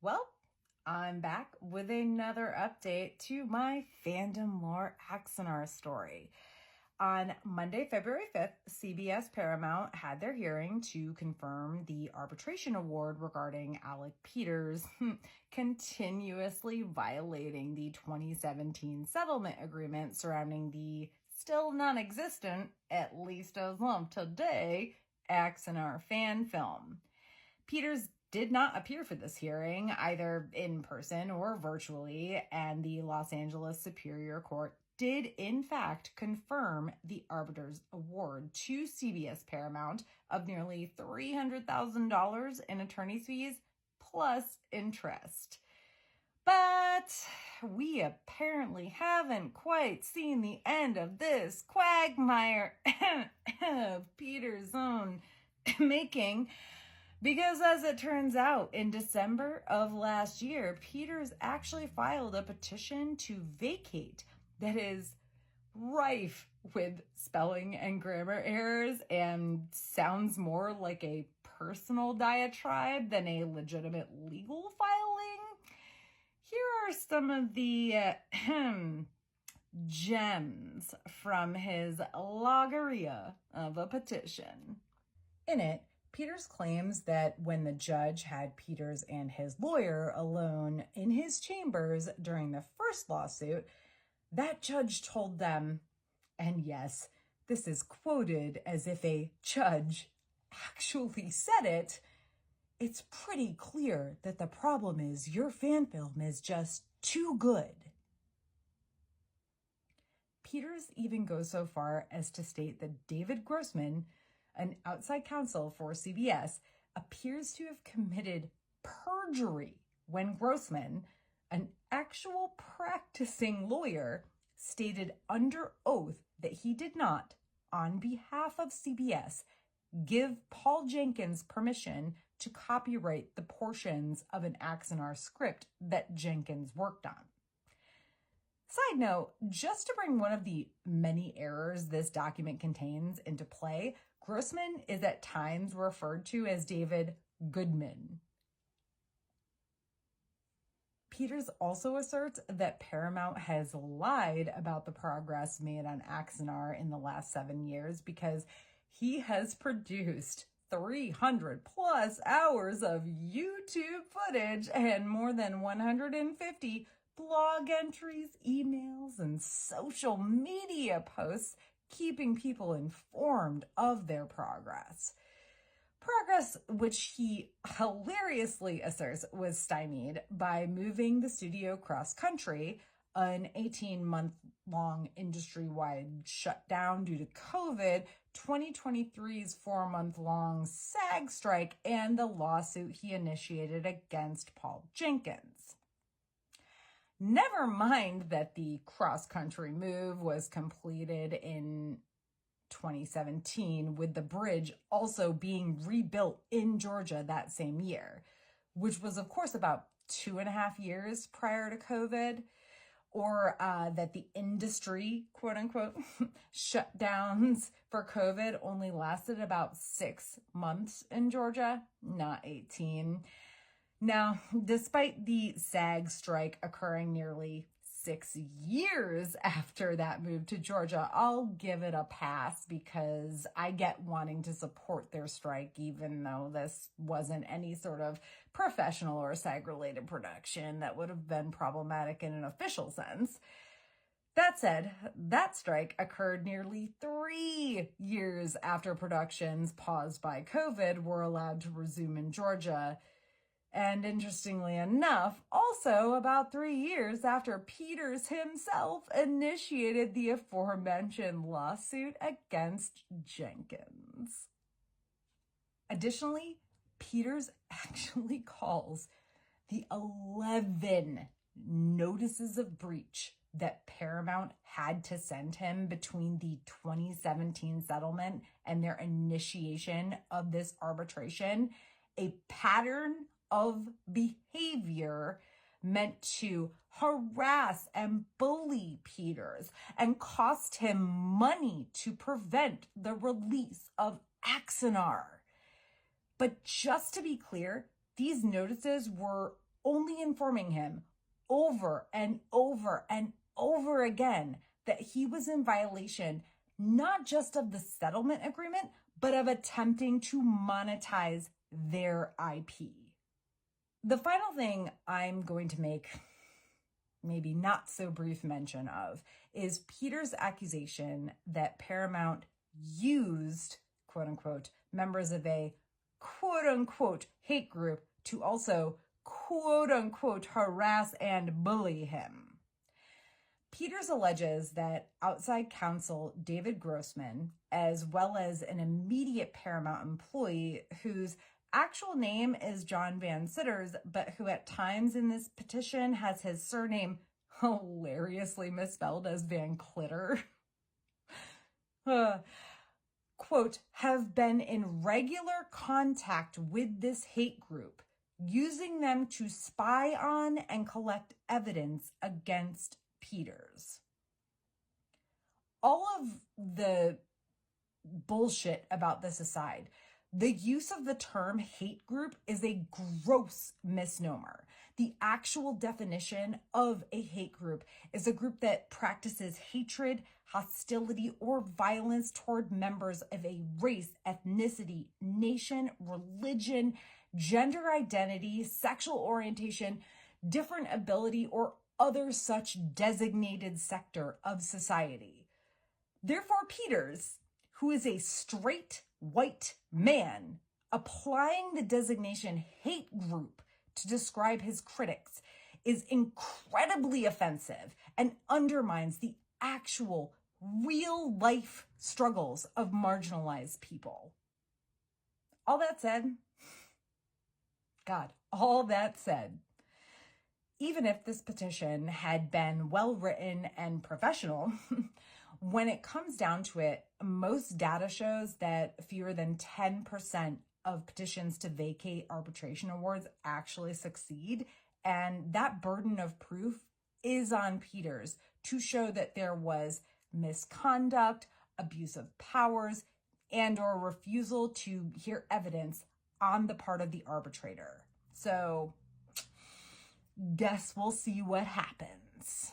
Well, I'm back with another update to my Fandom lore Axanar story. On Monday, February 5th, CBS Paramount had their hearing to confirm the arbitration award regarding Alec Peters continuously violating the 2017 settlement agreement surrounding the still non-existent, at least as of today, Axanar fan film. Peters did not appear for this hearing, either in person or virtually, and the Los Angeles Superior Court did in fact confirm the arbiter's award to CBS Paramount of nearly $300,000 in attorney's fees plus interest. But we apparently haven't quite seen the end of this quagmire of Peter's own making, because as it turns out, in December of last year, Peters actually filed a petition to vacate that is rife with spelling and grammar errors and sounds more like a personal diatribe than a legitimate legal filing. Here are some of the gems from his logorrhea of a petition. In it, Peters claims that when the judge had Peters and his lawyer alone in his chambers during the first lawsuit, that judge told them, and yes, this is quoted as if a judge actually said it, "It's pretty clear that the problem is your fan film is just too good." Peters even goes so far as to state that David Grossman, an outside counsel for CBS, appears to have committed perjury when Grossman, an actual practicing lawyer, stated under oath that he did not, on behalf of CBS, give Paul Jenkins permission to copyright the portions of an Axanar script that Jenkins worked on. Side note, just to bring one of the many errors this document contains into play, Grossman is at times referred to as David Goodman. Peters also asserts that Paramount has lied about the progress made on Axanar in the last 7 years because he has produced 300 plus hours of YouTube footage and more than 150 blog entries, emails, and social media posts, keeping people informed of their progress. Progress which he hilariously asserts was stymied by moving the studio cross-country, an 18-month-long industry-wide shutdown due to COVID, 2023's 4-month-long SAG strike, and the lawsuit he initiated against Paul Jenkins. Never mind that the cross-country move was completed in 2017, with the bridge also being rebuilt in Georgia that same year, which was, of course, about 2.5 years prior to COVID, or that the industry, quote unquote, shutdowns for COVID only lasted about 6 months in Georgia, not 18. Now, despite the SAG strike occurring nearly 6 years after that move to Georgia, I'll give it a pass because I get wanting to support their strike, even though this wasn't any sort of professional or SAG-related production that would have been problematic in an official sense. That said, that strike occurred nearly 3 years after productions paused by COVID were allowed to resume in Georgia. And interestingly enough, also about 3 years after Peters himself initiated the aforementioned lawsuit against Jenkins. Additionally, Peters actually calls the 11 notices of breach that Paramount had to send him between the 2017 settlement and their initiation of this arbitration a pattern of behavior meant to harass and bully Peters and cost him money to prevent the release of Axanar. But just to be clear, these notices were only informing him over and over and over again that he was in violation not just of the settlement agreement, but of attempting to monetize their IP. The final thing I'm going to make maybe not so brief mention of is Peter's accusation that Paramount used, quote unquote, members of a quote unquote hate group to also quote unquote harass and bully him. Peters alleges that outside counsel David Grossman, as well as an immediate Paramount employee whose actual name is John Van Sitters, but who at times in this petition has his surname hilariously misspelled as Van Clitter, quote, have been in regular contact with this hate group, using them to spy on and collect evidence against Peters. All of the bullshit about this aside, the use of the term hate group is a gross misnomer. The actual definition of a hate group is a group that practices hatred, hostility, or violence toward members of a race, ethnicity, nation, religion, gender identity, sexual orientation, different ability, or other such designated sector of society. Therefore, Peters, who is a straight white man, applying the designation hate group to describe his critics is incredibly offensive and undermines the actual real life struggles of marginalized people. All that said, even if this petition had been well written and professional, when it comes down to it, most data shows that fewer than 10% of petitions to vacate arbitration awards actually succeed. And that burden of proof is on Peters to show that there was misconduct, abuse of powers, and or refusal to hear evidence on the part of the arbitrator. So guess we'll see what happens.